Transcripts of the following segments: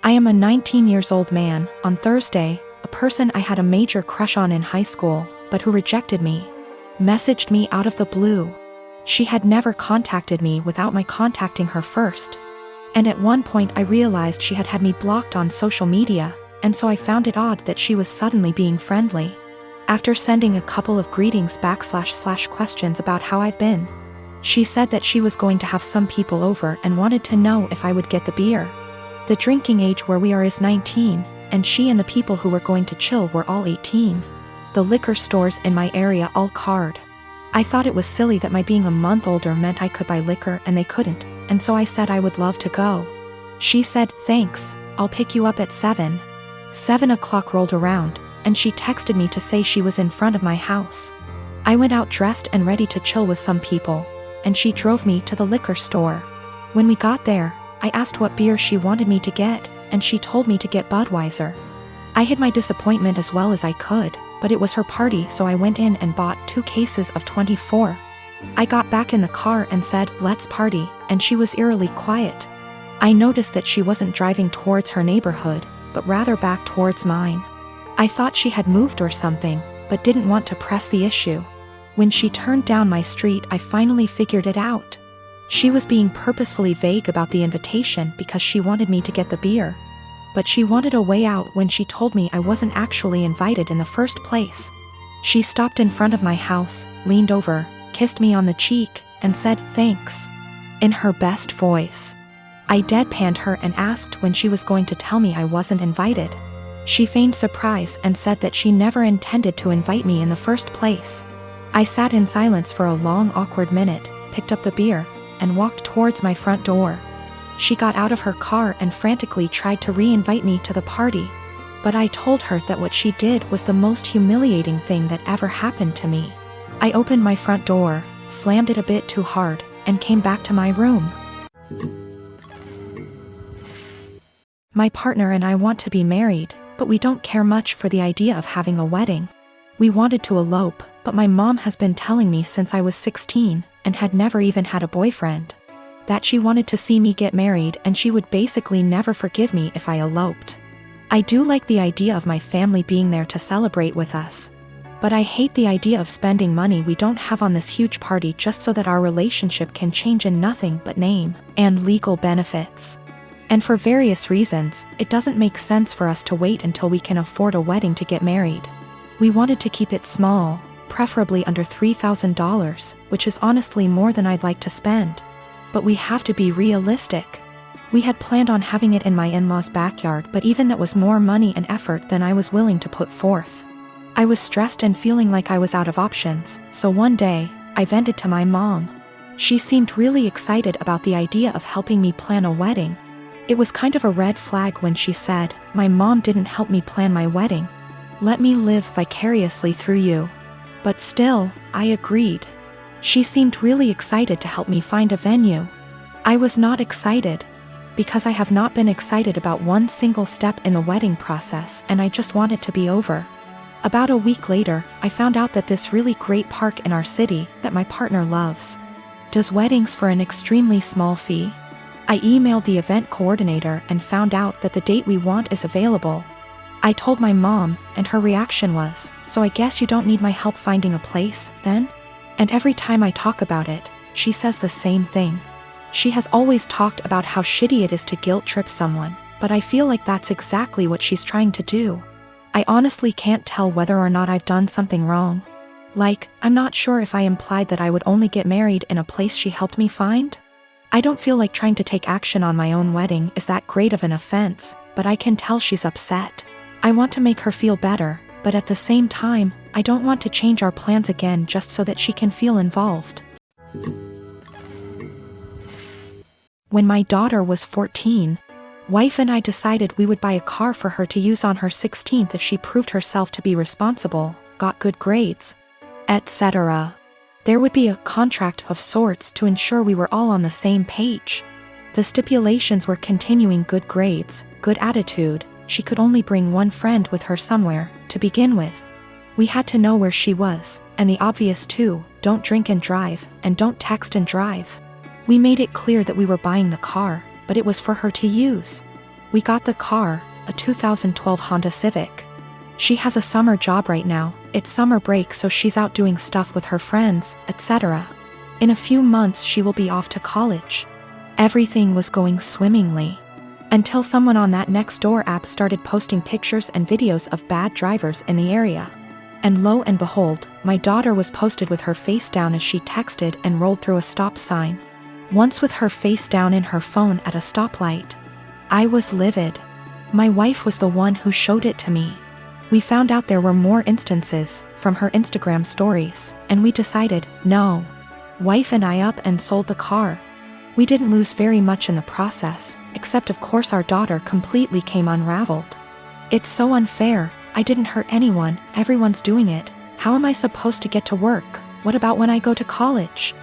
I am a 19-years-old man. On Thursday, a person I had a major crush on in high school, but who rejected me, messaged me out of the blue. She had never contacted me without my contacting her first. And at one point I realized she had had me blocked on social media, and so I found it odd that she was suddenly being friendly. After sending a couple of greetings / questions about how I've been, she said that she was going to have some people over and wanted to know if I would get the beer. The drinking age where we are is 19, and she and the people who were going to chill were all 18. The liquor stores in my area all card. I thought it was silly that my being a month older meant I could buy liquor and they couldn't, and so I said I would love to go. She said, "Thanks, I'll pick you up at 7. 7 o'clock rolled around, and she texted me to say she was in front of my house. I went out dressed and ready to chill with some people, and she drove me to the liquor store. When we got there, I asked what beer she wanted me to get, and she told me to get Budweiser. I hid my disappointment as well as I could, but it was her party, so I went in and bought 2 cases of 24. I got back in the car and said, "Let's party," and she was eerily quiet. I noticed that she wasn't driving towards her neighborhood, but rather back towards mine. I thought she had moved or something, but didn't want to press the issue. When she turned down my street, I finally figured it out. She was being purposefully vague about the invitation because she wanted me to get the beer. But she wanted a way out when she told me I wasn't actually invited in the first place. She stopped in front of my house, leaned over, kissed me on the cheek, and said, "Thanks," in her best voice. I deadpanned her and asked when she was going to tell me I wasn't invited. She feigned surprise and said that she never intended to invite me in the first place. I sat in silence for a long, awkward minute, picked up the beer, and walked towards my front door. She got out of her car and frantically tried to re-invite me to the party. But I told her that what she did was the most humiliating thing that ever happened to me. I opened my front door, slammed it a bit too hard, and came back to my room. My partner and I want to be married, but we don't care much for the idea of having a wedding. We wanted to elope, but my mom has been telling me since I was 16, and had never even had a boyfriend, that she wanted to see me get married and she would basically never forgive me if I eloped. I do like the idea of my family being there to celebrate with us, but I hate the idea of spending money we don't have on this huge party just so that our relationship can change in nothing but name and legal benefits. And for various reasons, it doesn't make sense for us to wait until we can afford a wedding to get married. We wanted to keep it small, preferably under $3,000, which is honestly more than I'd like to spend. But we have to be realistic. We had planned on having it in my in-laws' backyard, but even that was more money and effort than I was willing to put forth. I was stressed and feeling like I was out of options, so one day, I vented to my mom. She seemed really excited about the idea of helping me plan a wedding. It was kind of a red flag when she said, "My mom didn't help me plan my wedding. Let me live vicariously through you." But still, I agreed. She seemed really excited to help me find a venue. I was not excited, because I have not been excited about one single step in the wedding process, and I just want it to be over. About a week later, I found out that this really great park in our city, that my partner loves, does weddings for an extremely small fee. I emailed the event coordinator and found out that the date we want is available. I told my mom, and her reaction was, "So I guess you don't need my help finding a place, then?" And every time I talk about it, she says the same thing. She has always talked about how shitty it is to guilt trip someone, but I feel like that's exactly what she's trying to do. I honestly can't tell whether or not I've done something wrong. Like, I'm not sure if I implied that I would only get married in a place she helped me find. I don't feel like trying to take action on my own wedding is that great of an offense, but I can tell she's upset. I want to make her feel better, but at the same time, I don't want to change our plans again just so that she can feel involved. When my daughter was 14, wife and I decided we would buy a car for her to use on her 16th if she proved herself to be responsible, got good grades, etc. There would be a contract of sorts to ensure we were all on the same page. The stipulations were continuing good grades, good attitude. She could only bring one friend with her somewhere, to begin with. We had to know where she was, and the obvious too, don't drink and drive, and don't text and drive. We made it clear that we were buying the car, but it was for her to use. We got the car, a 2012 Honda Civic. She has a summer job right now, it's summer break so she's out doing stuff with her friends, etc. In a few months she will be off to college. Everything was going swimmingly. Until someone on that Nextdoor app started posting pictures and videos of bad drivers in the area. And lo and behold, my daughter was posted with her face down as she texted and rolled through a stop sign. Once with her face down in her phone at a stoplight. I was livid. My wife was the one who showed it to me. We found out there were more instances from her Instagram stories, and we decided, no. Wife and I up and sold the car. We didn't lose very much in the process, except of course our daughter completely came unraveled. It's so unfair, I didn't hurt anyone, everyone's doing it, how am I supposed to get to work, what about when I go to college?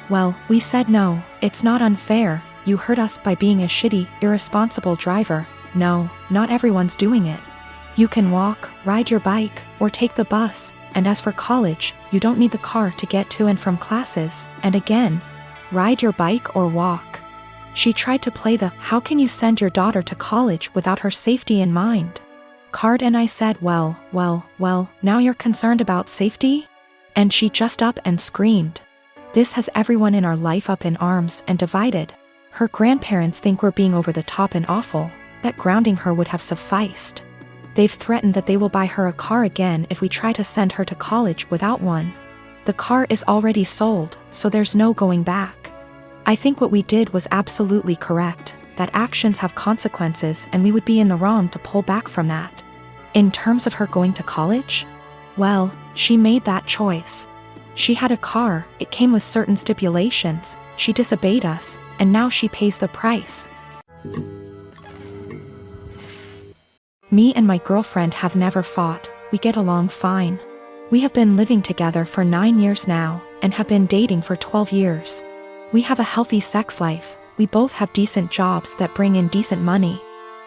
Well, we said no, it's not unfair, you hurt us by being a shitty, irresponsible driver, no, not everyone's doing it. You can walk, ride your bike, or take the bus, and as for college, you don't need the car to get to and from classes, and again, ride your bike or walk. She tried to play the "how can you send your daughter to college without her safety in mind?" card, and I said, well, now you're concerned about safety? And she just up and screamed. This has everyone in our life up in arms and divided. Her grandparents think we're being over the top and awful, that grounding her would have sufficed. They've threatened that they will buy her a car again if we try to send her to college without one. The car is already sold, so there's no going back. I think what we did was absolutely correct, that actions have consequences and we would be in the wrong to pull back from that. In terms of her going to college? Well, she made that choice. She had a car, it came with certain stipulations, she disobeyed us, and now she pays the price. Me and my girlfriend have never fought, we get along fine. We have been living together for 9 years now, and have been dating for 12 years. We have a healthy sex life, we both have decent jobs that bring in decent money.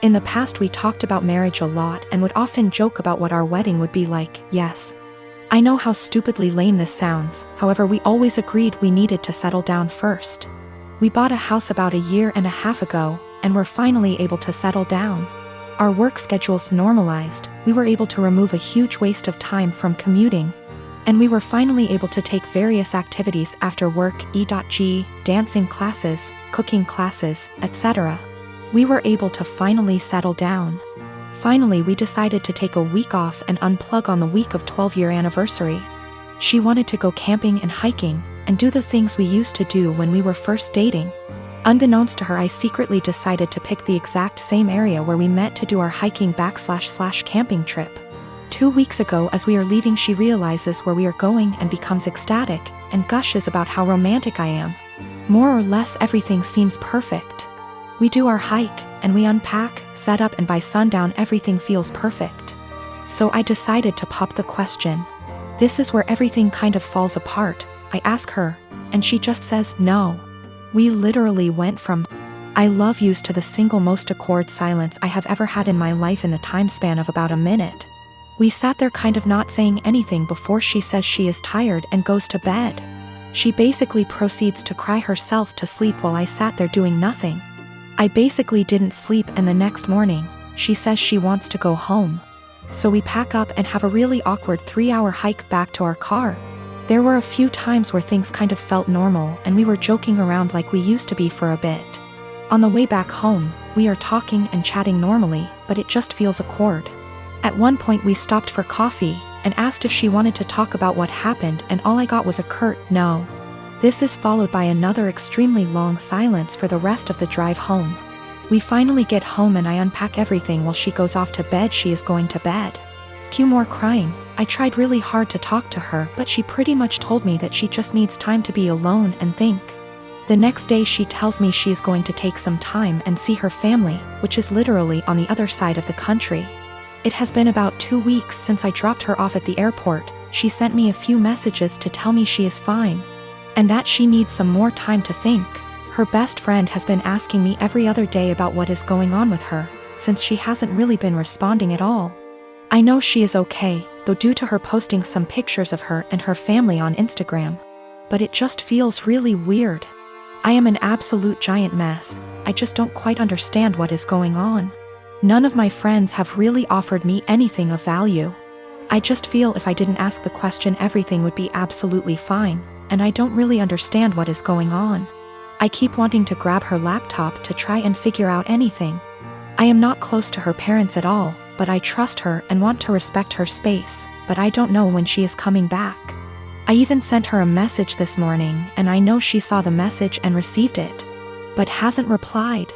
In the past we talked about marriage a lot and would often joke about what our wedding would be like, yes. I know how stupidly lame this sounds, however we always agreed we needed to settle down first. We bought a house about a year and a half ago, and were finally able to settle down. Our work schedules normalized, we were able to remove a huge waste of time from commuting. And we were finally able to take various activities after work, e.g., dancing classes, cooking classes, etc. We were able to finally settle down. Finally we decided to take a week off and unplug on the week of 12-year anniversary. She wanted to go camping and hiking, and do the things we used to do when we were first dating. Unbeknownst to her, I secretly decided to pick the exact same area where we met to do our hiking / camping trip. 2 weeks ago as we are leaving she realizes where we are going and becomes ecstatic, and gushes about how romantic I am. More or less everything seems perfect. We do our hike, and we unpack, set up, and by sundown everything feels perfect. So I decided to pop the question. This is where everything kind of falls apart. I ask her, and she just says no. We literally went from "I love yous" to the single most awkward silence I have ever had in my life in the time span of about a minute. We sat there kind of not saying anything before she says she is tired and goes to bed. She basically proceeds to cry herself to sleep while I sat there doing nothing. I basically didn't sleep, and the next morning, she says she wants to go home. So we pack up and have a really awkward 3-hour hike back to our car. There were a few times where things kind of felt normal and we were joking around like we used to be for a bit. On the way back home, we are talking and chatting normally, but it just feels awkward. At one point we stopped for coffee, and asked if she wanted to talk about what happened, and all I got was a curt no. This is followed by another extremely long silence for the rest of the drive home. We finally get home and I unpack everything while she goes off to bed. She is going to bed. Cue more crying. I tried really hard to talk to her, but she pretty much told me that she just needs time to be alone and think. The next day she tells me she is going to take some time and see her family, which is literally on the other side of the country. It has been about 2 weeks since I dropped her off at the airport. She sent me a few messages to tell me she is fine, and that she needs some more time to think. Her best friend has been asking me every other day about what is going on with her, since she hasn't really been responding at all. I know she is okay, though, due to her posting some pictures of her and her family on Instagram. But it just feels really weird. I am an absolute giant mess. I just don't quite understand what is going on. None of my friends have really offered me anything of value. I just feel if I didn't ask the question everything would be absolutely fine, and I don't really understand what is going on. I keep wanting to grab her laptop to try and figure out anything. I am not close to her parents at all, but I trust her and want to respect her space, but I don't know when she is coming back. I even sent her a message this morning and I know she saw the message and received it, but hasn't replied.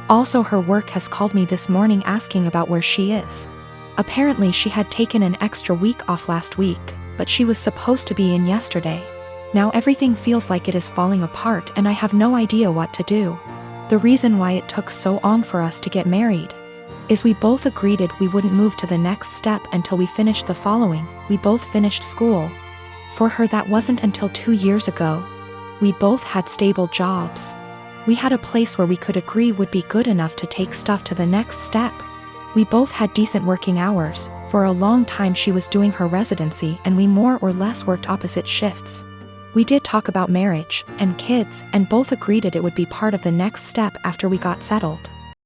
Also, her work has called me this morning asking about where she is. Apparently she had taken an extra week off last week, but she was supposed to be in yesterday. Now everything feels like it is falling apart and I have no idea what to do. The reason why it took so long for us to get married is we both agreed we wouldn't move to the next step until we finished the following. We both finished school. For her that wasn't until 2 years ago. We both had stable jobs. We had a place where we could agree would be good enough to take stuff to the next step. We both had decent working hours. For a long time she was doing her residency and we more or less worked opposite shifts. We did talk about marriage and kids and both agreed it would be part of the next step after we got settled.